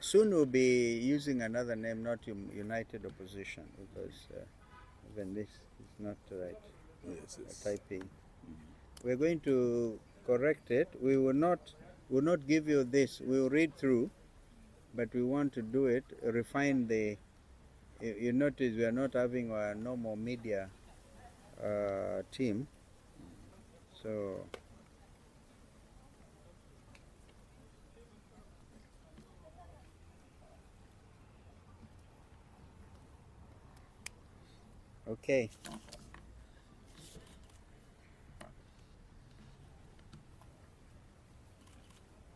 Soon we'll be using another name, not United Opposition, because even this is not right. Yes, yes. Typing. We're going to correct it. We will not give you this. We will read through, but we want to do it, refine the. You notice we are not having a normal media team, so. Okay.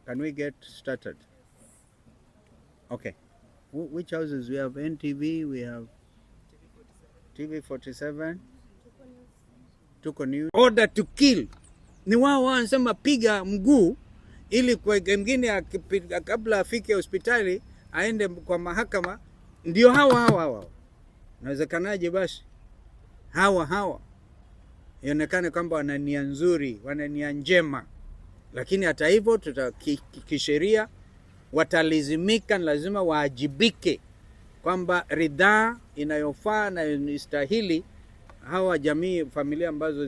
Can we get started? Okay. Which houses? We have NTV, we have TV47, Tuko News. Order to kill. Ni wao wanasema piga mguu ili kwa mwingine kabla afike hospitali aende kwa mahakama. Ndio hawa. Inawezekanaje basi? Hawa ionekane kwamba wana nia nzuri, wana nia njema, lakini hata hivyo kisheria watalazimika, lazima waajibike kwamba ridhaa inayofaa na inastahili hawa jamii, familia ambazo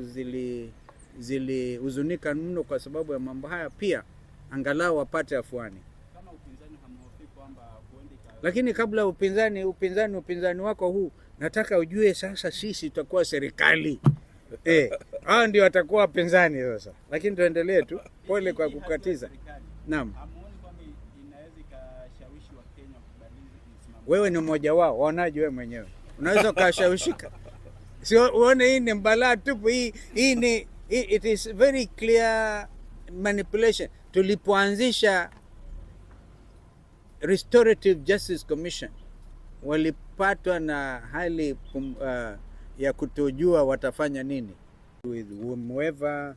zilihuzunika mno kwa sababu ya mambo haya, pia angalau wapate afuani. Kama upinzani hamhofi kwamba lakini kabla upinzani wako huu, nataka ujue sasa sisi tutakuwa serikali. Hao ndio watakuwa wapinzani sasa. Lakini tuendelee tu. Pole kwa kukatiza. Naam. hamuoni kwamba inaweza ikashawishi Wakenya kubadili msimamo? Wewe ni mmoja wao, waonaje wewe mwenyewe? Unaweza ukashawishika. Sio uone hii ni mbalaa tupu, hii ni it is very clear manipulation. Tulipoanzisha Restorative Justice Commission, walipatwa na hali ya kutojua watafanya nini. With whomever,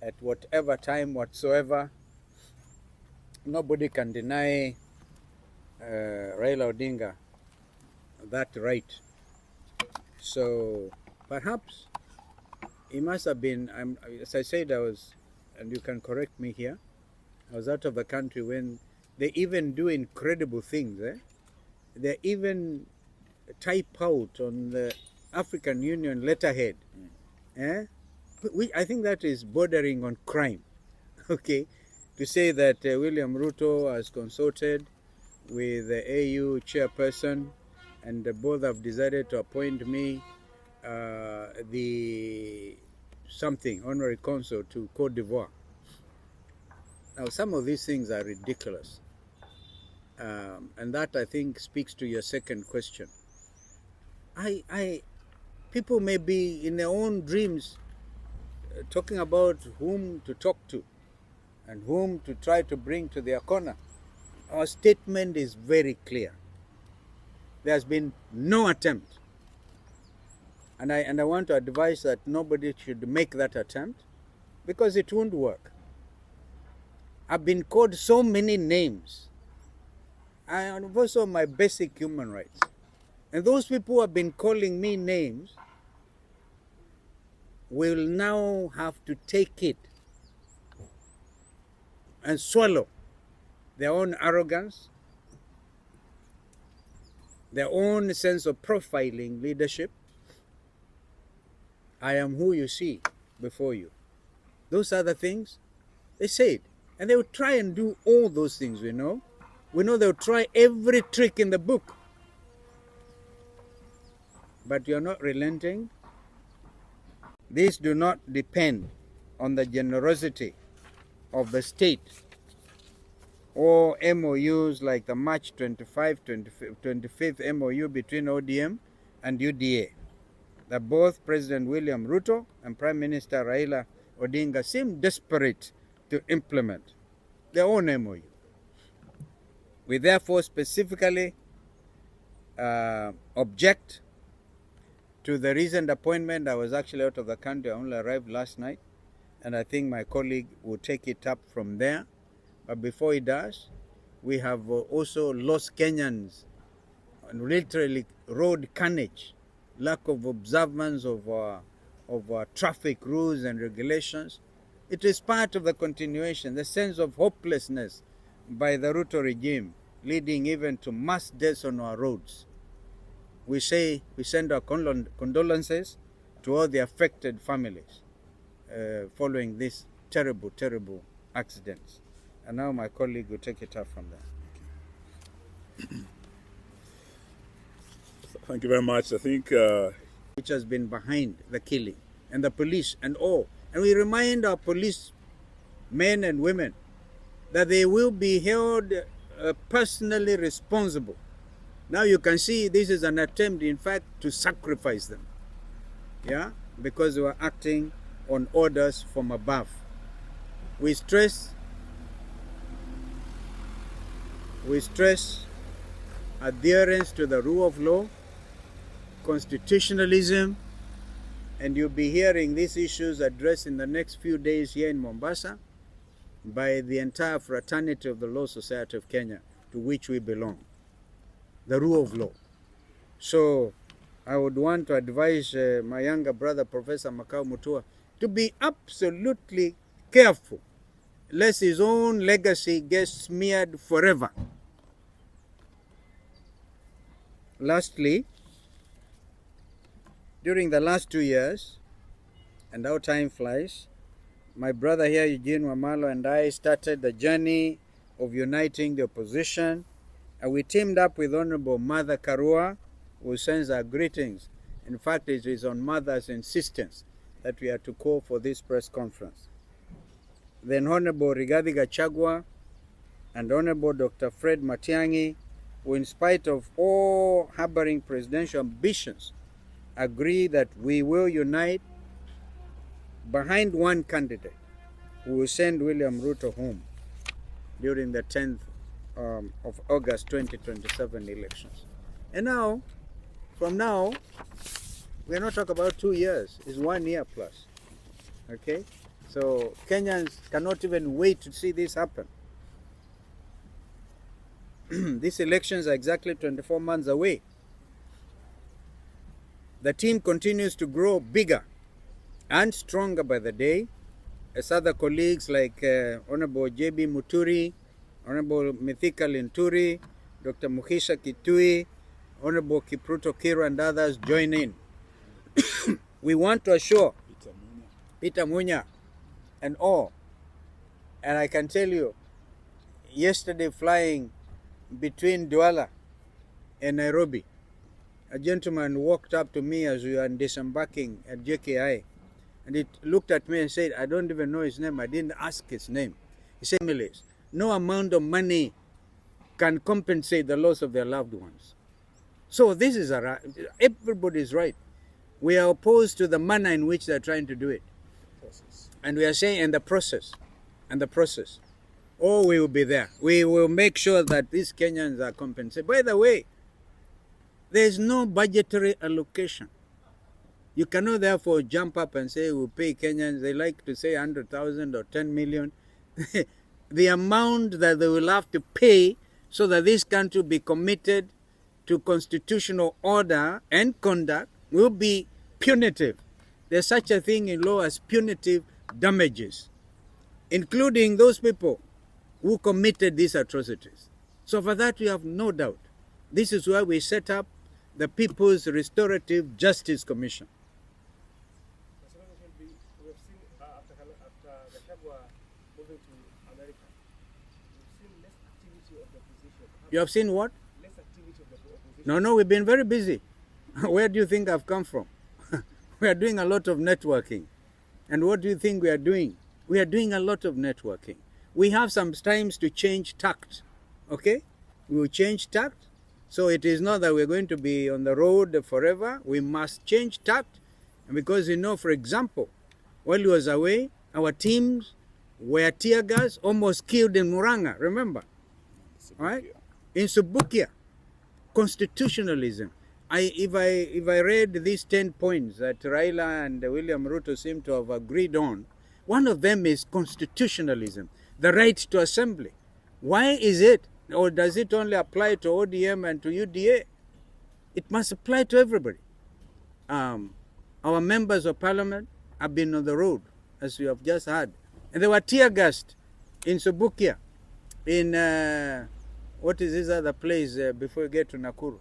at whatever time whatsoever, nobody can deny Raila Odinga that right. So perhaps he must have been, as I said, I was, and you can correct me here, I was out of the country when they even do incredible things. They even type out on the African Union letterhead. I think that is bordering on crime. Okay, to say that William Ruto has consulted with the AU chairperson and both have decided to appoint me the honorary consul to Cote d'Ivoire. Now, some of these things are ridiculous. And that, I think, speaks to your second question. People may be in their own dreams talking about whom to talk to and whom to try to bring to their corner. Our statement is very clear. There has been no attempt. And I want to advise that nobody should make that attempt, because it won't work. I've been called so many names. And also my basic human rights. And those people who have been calling me names will now have to take it and swallow their own arrogance, their own sense of profiling leadership. I am who you see before you. Those are the things they said. And they will try and do all those things, we know. We know they'll try every trick in the book. But you're not relenting. These do not depend on the generosity of the state or MOUs like the March 25th MOU between ODM and UDA that both President William Ruto and Prime Minister Raila Odinga seem desperate to implement their own MOU. We therefore specifically object to the recent appointment. I was actually out of the country. I only arrived last night, and I think my colleague will take it up from there. But before he does, we have also lost Kenyans, and literally road carnage, lack of observance of traffic rules and regulations. It is part of the continuation, the sense of hopelessness, by the Ruto regime, leading even to mass deaths on our roads. We send our condolences to all the affected families following these terrible, terrible accidents. And now my colleague will take it up from there. Thank you very much. I think which has been behind the killing, and the police and all. And we remind our police men and women that they will be held personally responsible. Now you can see this is an attempt, in fact, to sacrifice them. Yeah, because we are acting on orders from above. We stress adherence to the rule of law, constitutionalism, and you'll be hearing these issues addressed in the next few days here in Mombasa by the entire fraternity of the Law Society of Kenya, to which we belong. The rule of law. So I would want to advise my younger brother, Professor Makau Mutua, to be absolutely careful lest his own legacy gets smeared forever. Lastly, during the last 2 years, and how time flies, my brother here, Eugene Wamalo, and I started the journey of uniting the opposition, and we teamed up with Honorable Mother Karua, who sends our greetings. In fact, it is on Mother's insistence that we are to call for this press conference. Then Honorable Rigathi Gachagua and Honorable Dr. Fred Matiang'i, who in spite of all harboring presidential ambitions, agree that we will unite behind one candidate who will send William Ruto home during the 10th of August 2027 elections. And now, from now, we're not talking about 2 years, it's 1 year plus. Okay? So Kenyans cannot even wait to see this happen. These elections are exactly 24 months away. The team continues to grow bigger and stronger by the day, as other colleagues like Honorable J.B. Muturi, Honorable Mithika Linturi, Dr. Muhisha Kitui, Honorable Kipruto Kiro, and others join in. We want to assure Peter Munya and all, and I can tell you, yesterday flying between Douala and Nairobi, a gentleman walked up to me as we were disembarking at JKI, and he looked at me and said, I don't even know his name. I didn't ask his name. He said, no amount of money can compensate the loss of their loved ones. So this is everybody's right. We are opposed to the manner in which they're trying to do it. And we are saying, and the process. Oh, we will be there. We will make sure that these Kenyans are compensated. By the way, there is no budgetary allocation. You cannot therefore jump up and say we'll pay Kenyans. They like to say 100,000 or 10 million. The amount that they will have to pay so that this country be committed to constitutional order and conduct will be punitive. There's such a thing in law as punitive damages, including those people who committed these atrocities. So for that we have no doubt. This is why we set up the People's Restorative Justice Commission. We have seen after Gachagua moving to America, we've seen less activity of the opposition. You have seen what? Less activity of the opposition. No, we've been very busy. Where do you think I've come from? We are doing a lot of networking. And what do you think we are doing? We are doing a lot of networking. We have sometimes to change tact. Okay? We will change tact. So it is not that we're going to be on the road forever. We must change tact. And because, for example, while he was away, our teams were tear gas, almost killed in Muranga, remember? All right? In Subukia. Constitutionalism. If I read these 10 points that Raila and William Ruto seem to have agreed on, one of them is constitutionalism, the right to assembly. Why is it, or does it only apply to ODM and to UDA? It must apply to everybody. Our members of parliament have been on the road, as you have just heard, and they were tear gassed in Subukia. in, what is this other place before you get to Nakuru?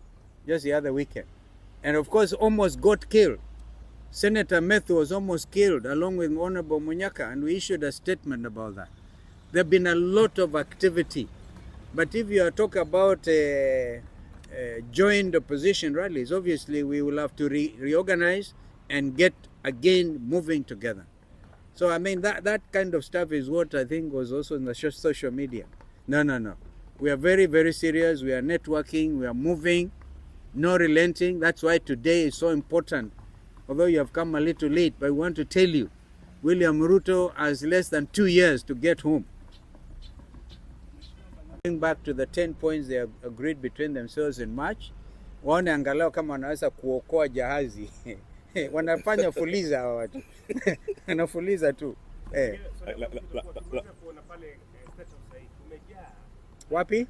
Just the other weekend. And of course, almost got killed. Senator Methu was almost killed along with Honorable Munyaka, and we issued a statement about that. There have been a lot of activity. But if you are talking about joint opposition rallies, obviously we will have to reorganize and get again moving together. So I mean, that kind of stuff is what I think was also in the social media. No. We are very, very serious. We are networking. We are moving. No relenting. That's why today is so important. Although you have come a little late, but we want to tell you, William Ruto has less than 2 years to get home. Going back to the 10 points they agreed between themselves in March, waone angalau kama wanaweza kuokoa jahazi. Wanafanya fuliza hawa watu. Wanafuliza tu. Wapi?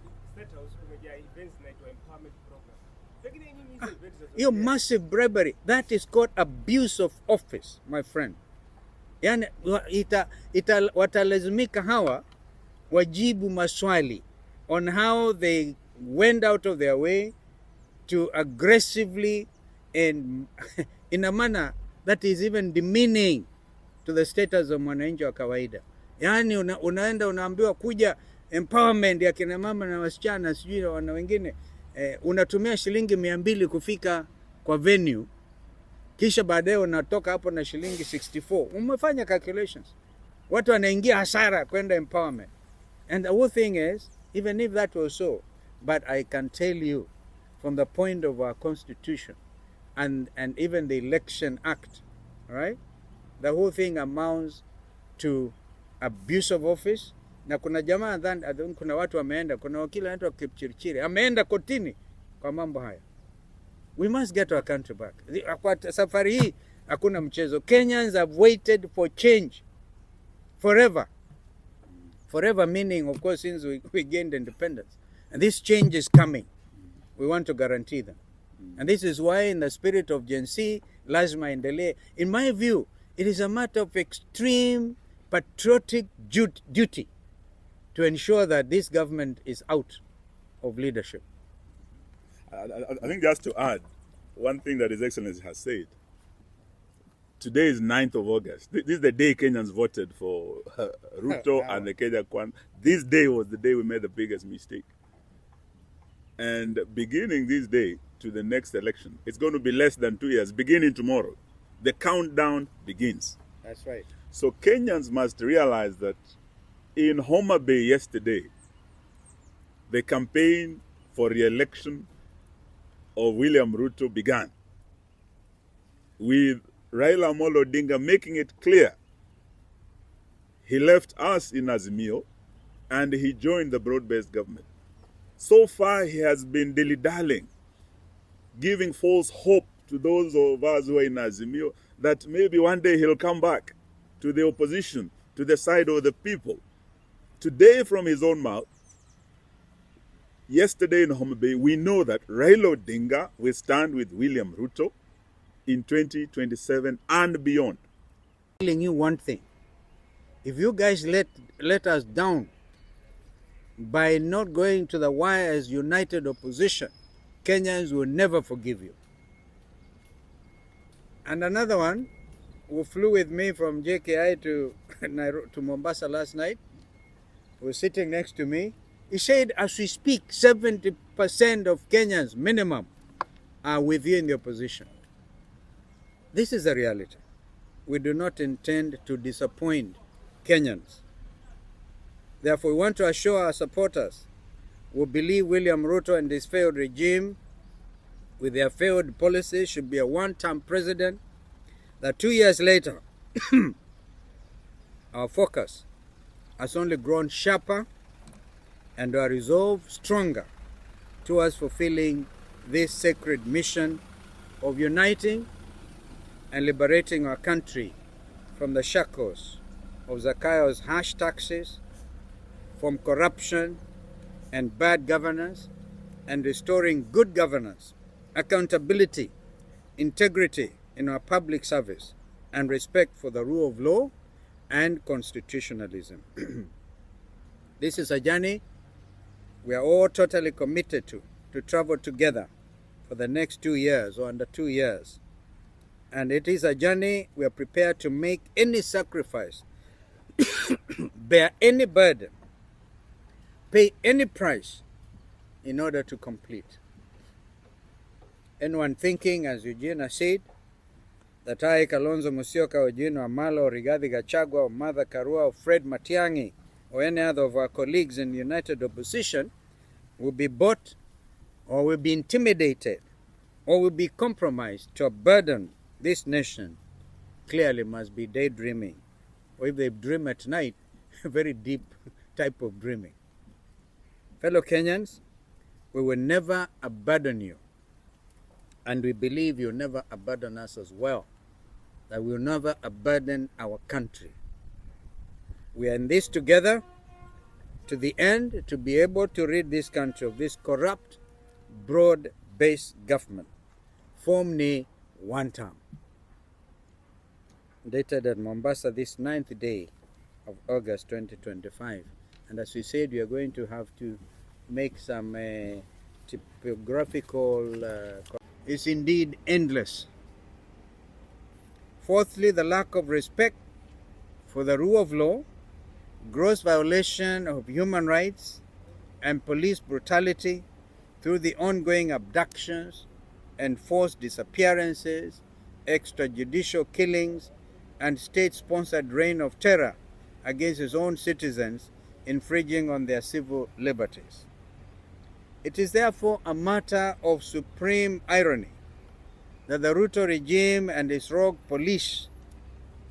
Hiyo massive bribery, that is called abuse of office, my friend. Yani watalazimika hawa wajibu maswali on how they went out of their way to aggressively and in a manner that is even demeaning to the status of mwananchi wa kawaida. Yani unaenda unaambiwa kuja empowerment ya kina mama na wasichana sijui wana wengine, unatumia shilingi 200 kufika kwa venue, kisha baadaye unatoka hapo na shilingi 64. Umefanya calculations. Watu wanaingia hasara kwenda empowerment. And the whole thing is, even if that was so, but I can tell you from the point of our constitution and even the Election Act, right? The whole thing amounts to abuse of office. Na kuna jamaa kuna watu wameenda, kuna wakili anaitwa Kipchirchiri ameenda kotini kwa mambo haya. We must get our country back. Kwa safari hii hakuna mchezo. Kenyans have waited for change forever. Forever meaning, of course, since we gained independence. And this change is coming. We want to guarantee them. And this is why, in the spirit of Gen Z, lazima endelee. In my view, it is a matter of extreme patriotic duty to ensure that this government is out of leadership. I think just to add, one thing that His Excellency has said, today is 9th of August. This is the day Kenyans voted for Ruto and the Kenya Kwan. This day was the day we made the biggest mistake. And beginning this day to the next election, it's going to be less than 2 years, beginning tomorrow. The countdown begins. That's right. So Kenyans must realize that in Homa Bay yesterday, the campaign for re-election of William Ruto began, with Raila Amolo Odinga making it clear he left us in Azimio and he joined the broad-based government. So far, he has been dilly-dallying, giving false hope to those of us who are in Azimio that maybe one day he'll come back to the opposition, to the side of the people. Today, from his own mouth, yesterday in Homa Bay, we know that Raila Odinga will stand with William Ruto in 2027 and beyond. I'm telling you one thing. If you guys let us down by not going to the wire as united opposition, Kenyans will never forgive you. And another one who flew with me from JKI to Mombasa last night was sitting next to me. He said, as we speak, 70% of Kenyans minimum are with you in the opposition. This is the reality. We do not intend to disappoint Kenyans. Therefore, we want to assure our supporters who believe William Ruto and his failed regime with their failed policies should be a one-term president, that 2 years later, our focus has only grown sharper and our resolve stronger towards fulfilling this sacred mission of uniting and liberating our country from the shackles of Zakayo's harsh taxes, from corruption and bad governance, and restoring good governance, accountability, integrity in our public service, and respect for the rule of law and constitutionalism. This is a journey we are all totally committed to travel together for the next 2 years or under 2 years. And it is a journey we are prepared to make any sacrifice, bear any burden, pay any price in order to complete. Anyone thinking, as Eugene said, that I, Kalonzo Musyoka, Eugene Amalo, Rigathi Gachagua, or Martha Karua, or Fred Matiang'i, or any other of our colleagues in United Opposition will be bought or will be intimidated or will be compromised to burden this nation clearly must be daydreaming, or if they dream at night, a very deep type of dreaming. Fellow Kenyans, we will never abandon you, and we believe you'll never abandon us as well, that we will never abandon our country. We are in this together to the end, to be able to rid this country of this corrupt, broad-based government. Form ni one term. Dated at Mombasa this 9th day of August 2025. And as we said, we are going to have to make some typographical... it's indeed endless. Fourthly, the lack of respect for the rule of law, gross violation of human rights, and police brutality through the ongoing abductions and forced disappearances, extrajudicial killings, and state-sponsored reign of terror against its own citizens, infringing on their civil liberties. It is therefore a matter of supreme irony that the Ruto regime and its rogue police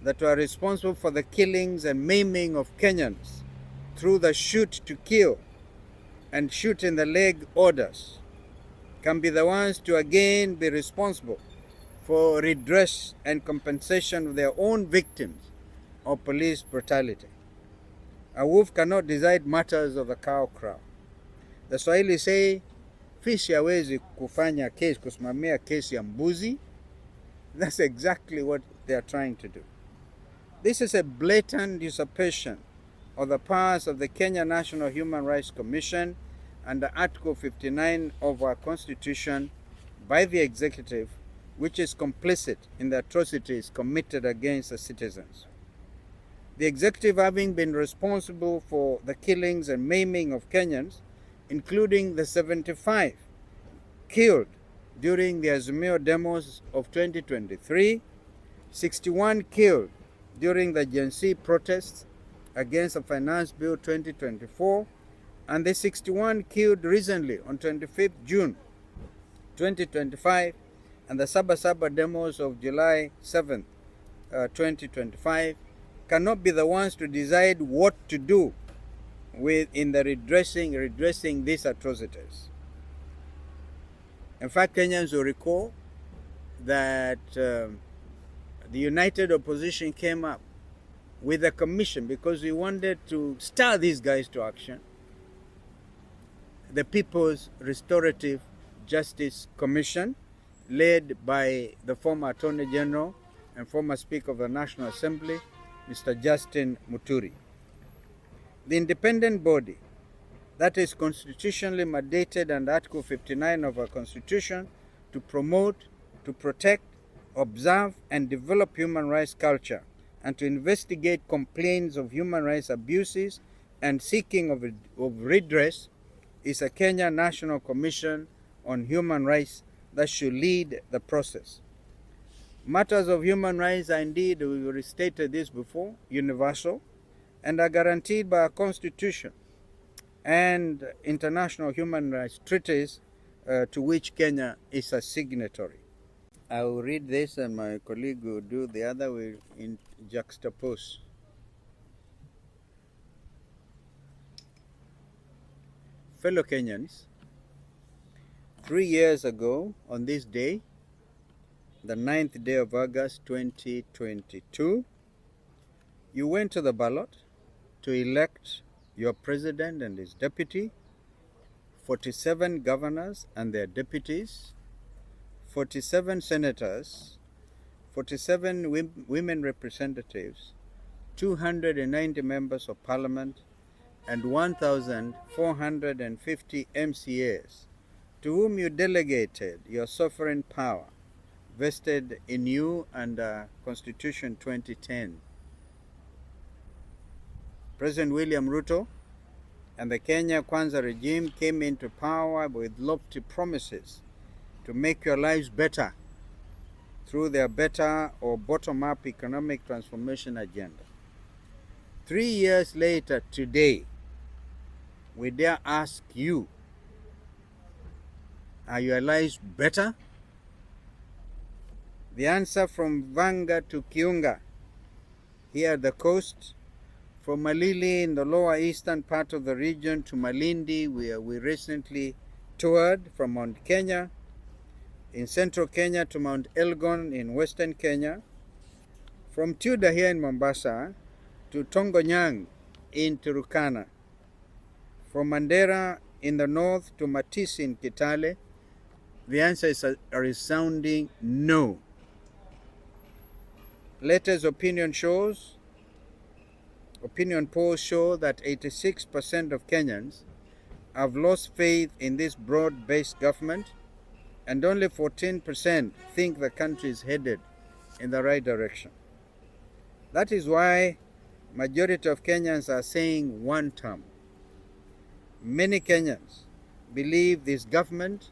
that were responsible for the killings and maiming of Kenyans through the shoot to kill and shoot in the leg orders can be the ones to again be responsible for redress and compensation of their own victims of police brutality. A wolf cannot decide matters of the cow crow. The Swahili say, fisi hawezi kufanya kesi, kusimamia kesi ya mbuzi. That's exactly what they are trying to do. This is a blatant usurpation of the powers of the Kenya National Human Rights Commission under Article 59 of our Constitution by the executive, which is complicit in the atrocities committed against the citizens. The executive, having been responsible for the killings and maiming of Kenyans, including the 75 killed during the Azimio demos of 2023, 61 killed during the Gen Z protests against the Finance Bill 2024, and the 61 killed recently on 25th June 2025, and the Saba Saba demos of July 7th, 2025, cannot be the ones to decide what to do in the redressing these atrocities. In fact, Kenyans will recall that the United Opposition came up with a commission because we wanted to stir these guys to action. The People's Restorative Justice Commission, led by the former Attorney General and former Speaker of the National Assembly, Mr. Justin Muturi. The independent body that is constitutionally mandated under Article 59 of our Constitution to promote, to protect, observe, and develop human rights culture, and to investigate complaints of human rights abuses and seeking of redress, is a Kenya National Commission on Human Rights that should lead the process. Matters of human rights are indeed, we restated this before, universal, and are guaranteed by our Constitution and international human rights treaties to which Kenya is a signatory. I will read this and my colleague will do the other, will in juxtapose. Fellow Kenyans, 3 years ago on this day, the 9th day of August 2022, you went to the ballot to elect your president and his deputy, 47 governors and their deputies, 47 senators, 47 women representatives, 290 members of parliament, and 1,450 MCAs, to whom you delegated your sovereign power vested in you under Constitution 2010. President William Ruto and the Kenya Kwanza regime came into power with lofty promises to make your lives better through their better or bottom-up economic transformation agenda. 3 years later today, we dare ask you, are your lives better? The answer from Vanga to Kiunga, here at the coast, from Malili in the lower eastern part of the region to Malindi, where we recently toured, from Mount Kenya, in central Kenya to Mount Elgon in western Kenya, from Tuda here in Mombasa to Tongonyang in Turkana, from Mandera in the north to Matisi in Kitale. The answer is a resounding no. Latest opinion polls show that 86% of Kenyans have lost faith in this broad-based government, and only 14% think the country is headed in the right direction. That is why majority of Kenyans are saying one term. Many Kenyans believe this government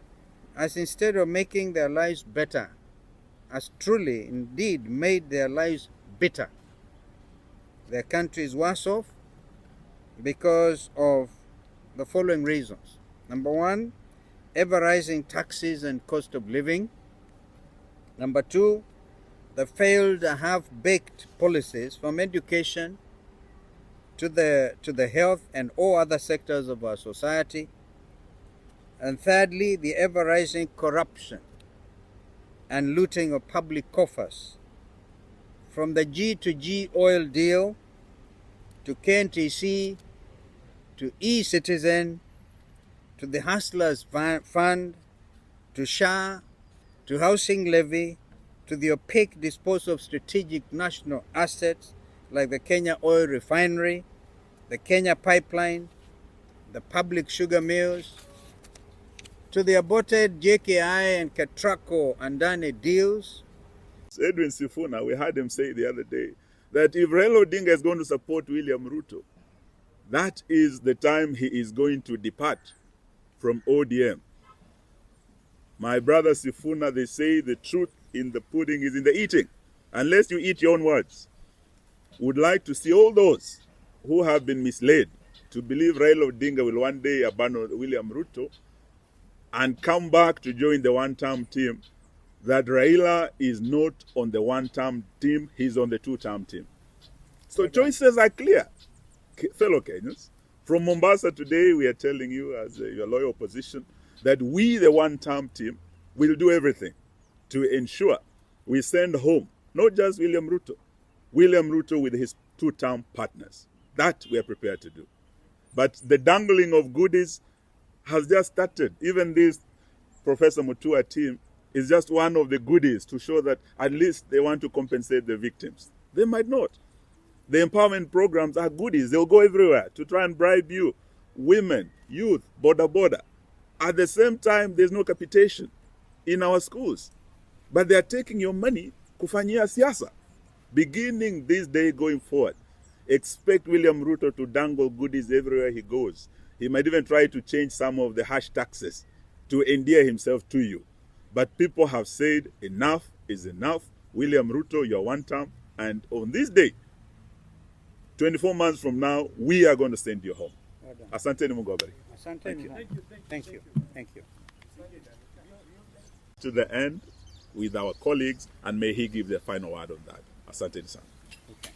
has, instead of making their lives better, has truly indeed made their lives bitter. Their country is worse off because of the following reasons. Number one, ever-rising taxes and cost of living. Number two, the failed half-baked policies from education to the health and all other sectors of our society. And thirdly, the ever-rising corruption and looting of public coffers, from the G2G oil deal to KNTC to e-Citizen to the Hustlers Fund to SHA to housing levy to the opaque disposal of strategic national assets like the Kenya Oil Refinery, the Kenya Pipeline, the public sugar mills, to the aborted JKI and Katrako and Dane deals. Edwin Sifuna, we heard him say the other day that if Raila Odinga is going to support William Ruto, that is the time he is going to depart from ODM. My brother Sifuna, they say the truth in the pudding is in the eating, unless you eat your own words. Would like to see all those who have been misled to believe Raila Odinga will one day abandon William Ruto and come back to join the one-term team, that Raila is not on the one-term team, he's on the two-term team. So choices are clear, fellow Kenyans. From Mombasa today, we are telling you as your loyal opposition that we, the one-term team, will do everything to ensure we send home not just William Ruto with his two-term partners. That we are prepared to do. But the dangling of goodies has just started. Even this Professor Mutua team is just one of the goodies to show that at least they want to compensate the victims. They might not. The empowerment programs are goodies. They'll go everywhere to try and bribe you, women, youth, border. At the same time, there's no capitation in our schools. But they are taking your money kufanyia siasa. Beginning this day going forward, expect William Ruto to dangle goodies everywhere he goes. He might even try to change some of the harsh taxes to endear himself to you. But people have said enough is enough. William Ruto, you're one term. And on this day, 24 months from now, we are going to send you home. Well done. Asante ni Mungu awabariki. Asante. Thank you. Thank you. To the end with our colleagues, and may he give the final word on that. Asante ni sana. Okay.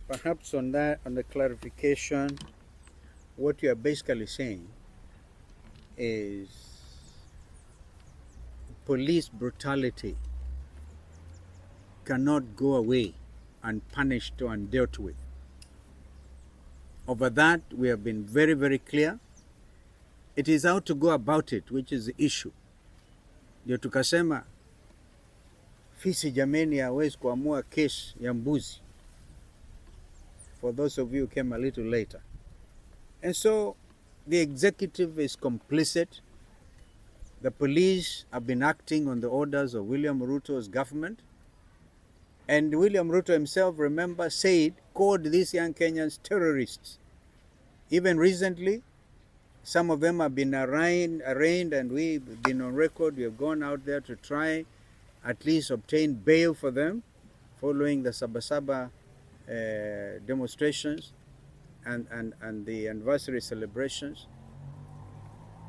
Perhaps on that, on the clarification, what you are basically saying is police brutality cannot go away unpunished or undealt with. Over that, we have been very, very clear. It is how to go about it, which is the issue. Ndio tukasema fisi jameni hawezi kuamua kesi ya mbuzi. for those of you who came a little later. And so the executive is complicit. The police have been acting on the orders of William Ruto's government. And William Ruto himself, remember, called these young Kenyans terrorists. Even recently, some of them have been arraigned, and we've been on record. We have gone out there to try at least obtain bail for them following the Sabasaba demonstrations and the anniversary celebrations.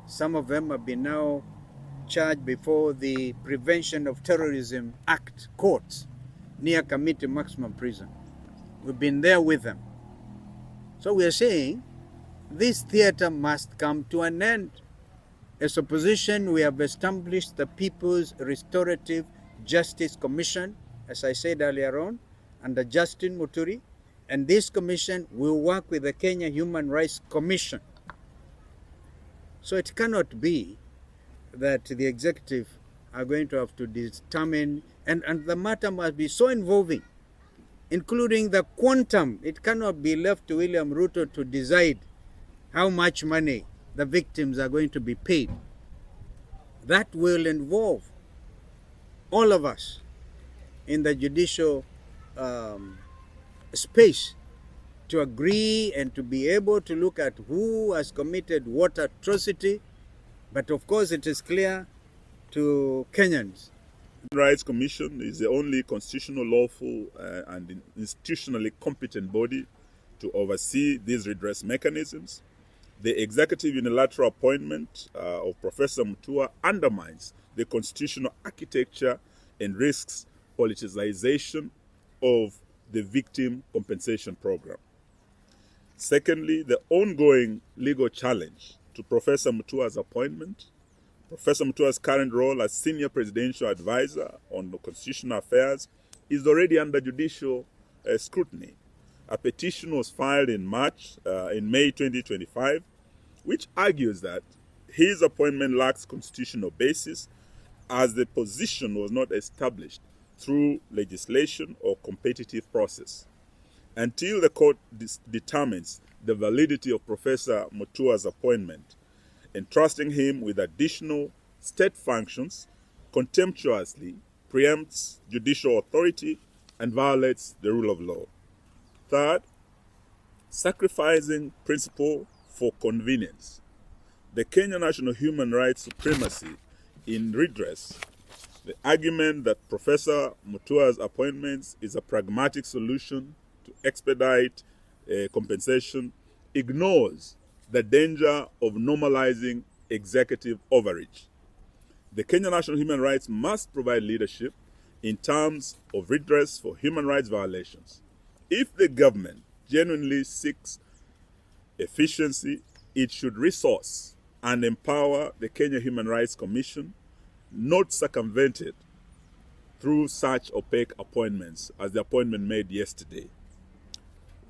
Some of them have been now charged before the Prevention of Terrorism Act courts near Kamiti Maximum Prison. We've been there with them. So we are saying this theater must come to an end. As opposition, we have established the People's Restorative Justice Commission, as I said earlier on, under Justin Muturi, and this commission will work with the Kenya Human Rights Commission. So it cannot be that the executive are going to have to determine, and the matter must be so involving, including the quantum. It cannot be left to William Ruto to decide how much money the victims are going to be paid. That will involve all of us in the judicial space to agree and to be able to look at who has committed what atrocity. But of course, it is clear to Kenyans. The Human Rights Commission is the only constitutional, lawful, and institutionally competent body to oversee these redress mechanisms. The executive unilateral appointment of Professor Mutua undermines the constitutional architecture and risks politicization of the victim compensation program. Secondly, the ongoing legal challenge to Professor Mutua's appointment. Professor Mutua's current role as Senior Presidential Advisor on Constitutional Affairs is already under judicial scrutiny. A petition was filed in May 2025, which argues that his appointment lacks constitutional basis as the position was not established through legislation or competitive process. Until the court determines the validity of Professor Mutua's appointment, entrusting him with additional state functions contemptuously preempts judicial authority and violates the rule of law. Third, sacrificing principle for convenience. The Kenya National Human Rights Supremacy in redress, the argument that Professor Mutua's appointments is a pragmatic solution to expedite compensation, ignores the danger of normalizing executive overreach. The Kenya National Human Rights must provide leadership in terms of redress for human rights violations. If the government genuinely seeks efficiency, it should resource and empower the Kenya Human Rights Commission, not circumvent it through such opaque appointments as the appointment made yesterday.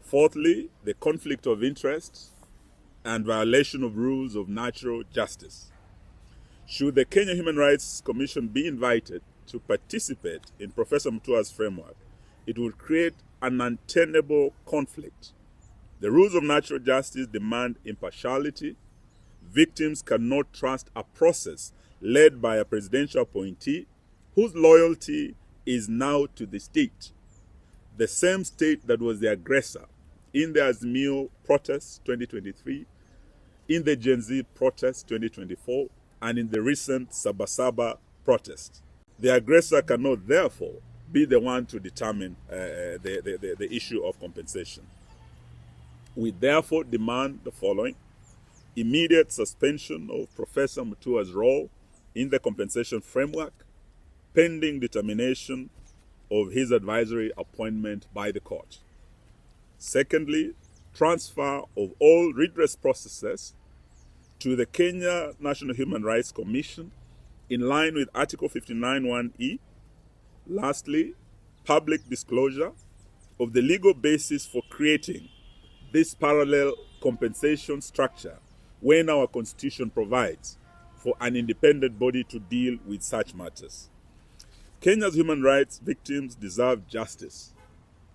Fourthly, the conflict of interest and violation of rules of natural justice. Should the Kenya Human Rights Commission be invited to participate in Professor Mutua's framework, it would create an untenable conflict. The rules of natural justice demand impartiality. Victims cannot trust a process led by a presidential appointee whose loyalty is now to the state, the same state that was the aggressor in the Azimio protests 2023, in the Gen Z protests 2024, and in the recent Sabasaba protest. The aggressor cannot therefore be the one to determine the issue of compensation. We therefore demand the following: immediate suspension of Professor Mutua's role in the compensation framework, pending determination of his advisory appointment by the court. Secondly, transfer of all redress processes to the Kenya National Human Rights Commission in line with Article 59(1)(e). Lastly, public disclosure of the legal basis for creating this parallel compensation structure when our Constitution provides for an independent body to deal with such matters. Kenya's human rights victims deserve justice.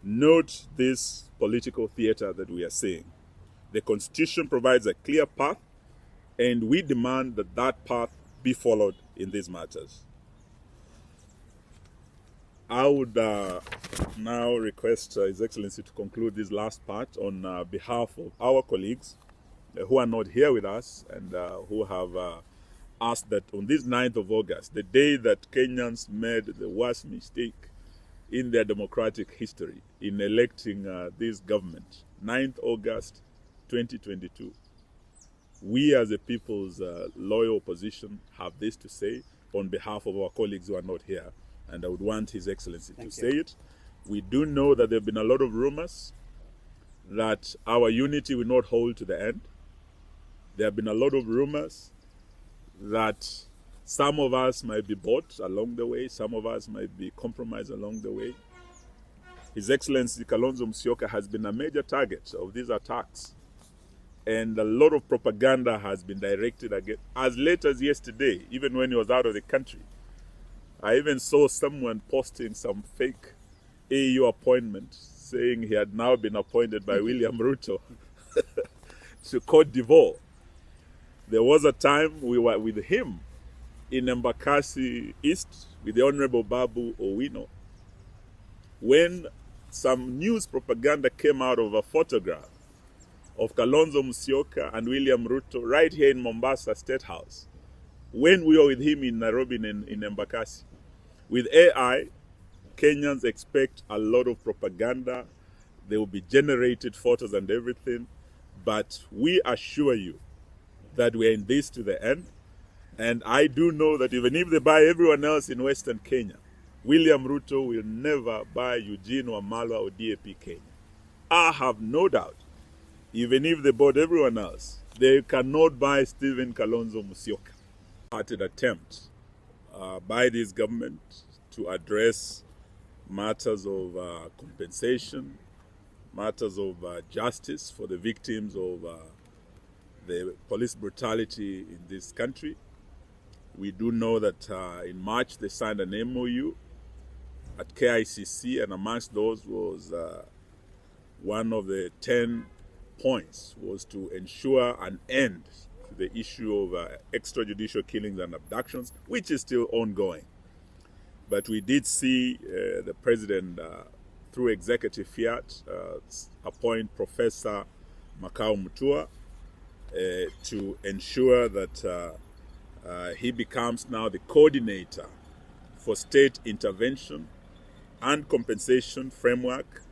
Note this political theater that we are seeing. The Constitution provides a clear path, and we demand that that path be followed in these matters. I would now request His Excellency to conclude this last part on behalf of our colleagues who are not here with us and who have asked that on this 9th of August, the day that Kenyans made the worst mistake in their democratic history in electing this government, 9th August 2022, we as a people's loyal opposition have this to say on behalf of our colleagues who are not here, and I would want His Excellency to say it. We do know that there have been a lot of rumors that our unity will not hold to the end. There have been a lot of rumors that some of us might be bought along the way, some of us might be compromised along the way. His Excellency Kalonzo Musyoka has been a major target of these attacks, and a lot of propaganda has been directed against. As late as yesterday, even when he was out of the country, I even saw someone posting some fake AU appointment saying he had now been appointed by William Ruto to Cote d'Ivoire. There was a time we were with him in Embakasi East with the Honorable Babu Owino when some news propaganda came out of a photograph of Kalonzo Musyoka and William Ruto right here in Mombasa State House when we were with him in Nairobi in Embakasi. With AI, Kenyans expect a lot of propaganda. There will be generated photos and everything, but we assure you that we are in this to the end. And I do know that even if they buy everyone else in Western Kenya, William Ruto will never buy Eugene Wamalwa or DAP Kenya. I have no doubt, even if they bought everyone else, they cannot buy Stephen Kalonzo Musyoka. Hearted attempt by this government to address matters of compensation, matters of justice for the victims of the police brutality in this country. We do know that in March they signed an MOU at KICC, and amongst those was one of the 10 points was to ensure an end to the issue of extrajudicial killings and abductions, which is still ongoing. But we did see the president, through executive fiat, appoint Professor Makau Mutua to ensure that he becomes now the coordinator for state intervention and compensation framework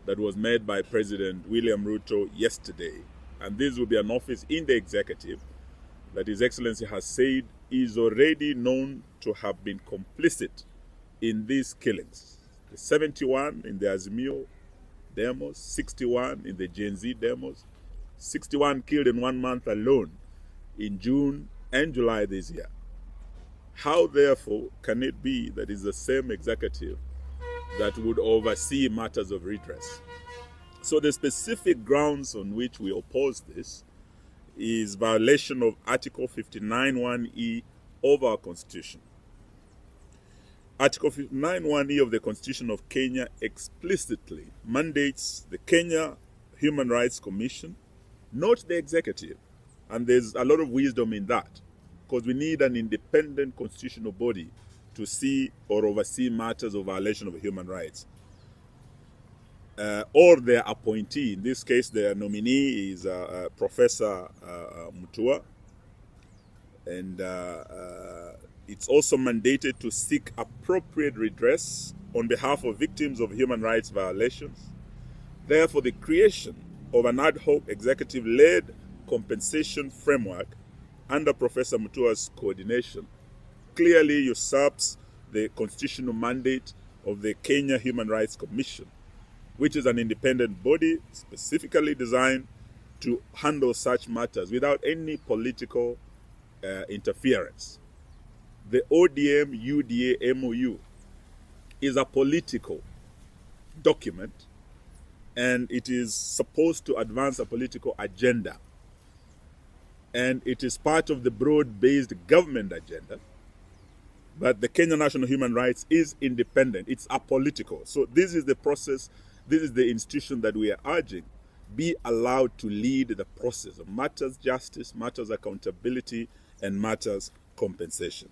that was made by President William Ruto yesterday. And this will be an office in the executive that His Excellency has said is already known to have been complicit in these killings. The 71 in the Azimio demos, 61 in the Gen Z demos, 61 killed in 1 month alone in June and July this year. How, therefore, can it be that it's the same executive that would oversee matters of redress? So the specific grounds on which we oppose this is violation of Article 59(1)(e) of our Constitution. Article 59(1)(e) of the Constitution of Kenya explicitly mandates the Kenya Human Rights Commission, not the executive. And there's a lot of wisdom in that, because we need an independent constitutional body to see or oversee matters of violation of human rights. Or their appointee. In this case, their nominee is Professor Mutua. And it's also mandated to seek appropriate redress on behalf of victims of human rights violations. Therefore, the creation of an ad hoc executive-led compensation framework under Professor Mutua's coordination clearly usurps the constitutional mandate of the Kenya Human Rights Commission, which is an independent body specifically designed to handle such matters without any political interference. The ODM-UDA MOU is a political document, and it is supposed to advance a political agenda. And it is part of the broad-based government agenda. But the Kenya National Human Rights is independent. It's apolitical. So this is the process this is the institution that we are urging, be allowed to lead the process of matters justice, matters accountability, and matters compensation.